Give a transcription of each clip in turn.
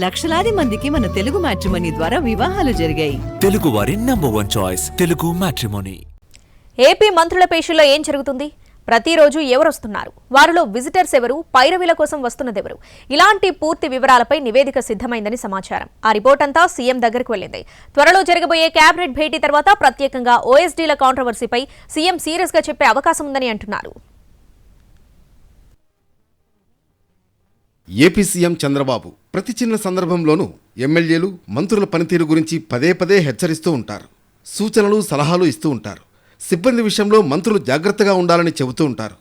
లక్షలాది మందికి మన తెలుగు మ్యాట్రిమోనీ ద్వారా వివాహాలు జరిగాయి. తెలుగు వారి number 1 choice Telugu matrimony. AP మంత్రుల పేషీల్లో ఏం జరుగుతుంది? ప్రతిరోజు ఎవరొస్తున్నారు? వారిలో విజిటర్స్ ఎవరు? పైరవీల కోసం వస్తున్నదెవరు? ఇలాంటి పూర్తి వివరాలపై నివేదిక సిద్ధమైందని సమాచారం. ఆ రిపోర్ట్ అంతా సీఎం దగ్గరకు వెళ్లింది. త్వరలో జరగబోయే కేబినెట్ భేటీ తర్వాత ప్రత్యేకంగా ఓఎస్డీల కాంట్రవర్సీపై సీఎం సీరియస్ గా చెప్పే అవకాశం ఉందని అంటున్నారు. ఏపీ సీఎం చంద్రబాబు ప్రతి చిన్న సందర్భంలోనూ ఎమ్మెల్యేలు మంత్రుల పనితీరు గురించి పదే పదే హెచ్చరిస్తూ ఉంటారు. సూచనలు సలహాలు ఇస్తూ ఉంటారు. సిబ్బంది విషయంలో మంత్రులు జాగ్రత్తగా ఉండాలని చెబుతూ ఉంటారు.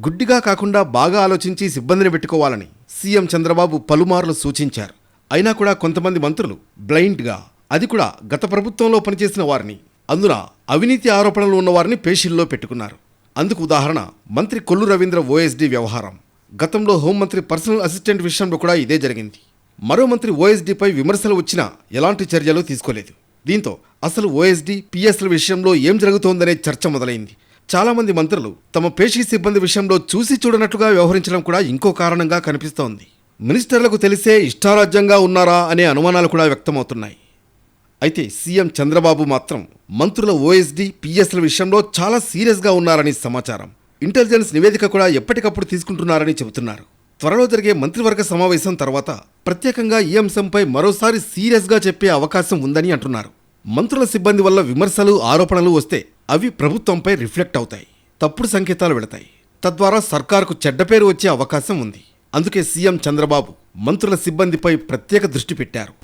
గుడ్డిగా కాకుండా బాగా ఆలోచించి సిబ్బందిని పెట్టుకోవాలని సీఎం చంద్రబాబు పలుమార్లు సూచించారు. అయినా కూడా కొంతమంది మంత్రులు బ్లైండ్గా, అది కూడా గత ప్రభుత్వంలో పనిచేసిన వారిని, అందున అవినీతి ఆరోపణలు ఉన్నవారిని పేషీల్లో పెట్టుకున్నారు. అందుకు ఉదాహరణ మంత్రి కొల్లు రవీంద్ర ఓఎస్డీ వ్యవహారం. గతంలో హోంమంత్రి పర్సనల్ అసిస్టెంట్ విషయంలో కూడా ఇదే జరిగింది. మరో మంత్రి ఓఎస్డీపై విమర్శలు వచ్చినా ఎలాంటి చర్యలు తీసుకోలేదు. దీంతో అసలు ఓఎస్డీ, పిఎస్ల విషయంలో ఏం జరుగుతోందనే చర్చ మొదలైంది. చాలామంది మంత్రులు తమ పేషీ సిబ్బంది విషయంలో చూసి చూడనట్లుగా వ్యవహరించడం కూడా ఇంకో కారణంగా కనిపిస్తోంది. మినిస్టర్లకు తెలిసే ఇష్టారాజ్యంగా ఉన్నారా అనే అనుమానాలు కూడా వ్యక్తమవుతున్నాయి. అయితే సీఎం చంద్రబాబు మాత్రం మంత్రుల ఓఎస్డీ, పిఎస్ల విషయంలో చాలా సీరియస్గా ఉన్నారని సమాచారం. ఇంటెలిజెన్స్ నివేదిక కూడా ఎప్పటికప్పుడు తీసుకుంటున్నారని చెబుతున్నారు. త్వరలో జరిగే మంత్రివర్గ సమావేశం తర్వాత ప్రత్యేకంగా ఈ అంశంపై మరోసారి సీరియస్గా చెప్పే అవకాశం ఉందని అంటున్నారు. మంత్రుల సిబ్బంది వల్ల విమర్శలు, ఆరోపణలు వస్తే అవి ప్రభుత్వంపై రిఫ్లెక్ట్ అవుతాయి. తప్పుడు సంకేతాలు వెళతాయి. తద్వారా సర్కారుకు చెడ్డ పేరు వచ్చే అవకాశం ఉంది. అందుకే సీఎం చంద్రబాబు మంత్రుల సిబ్బందిపై ప్రత్యేక దృష్టి పెట్టారు.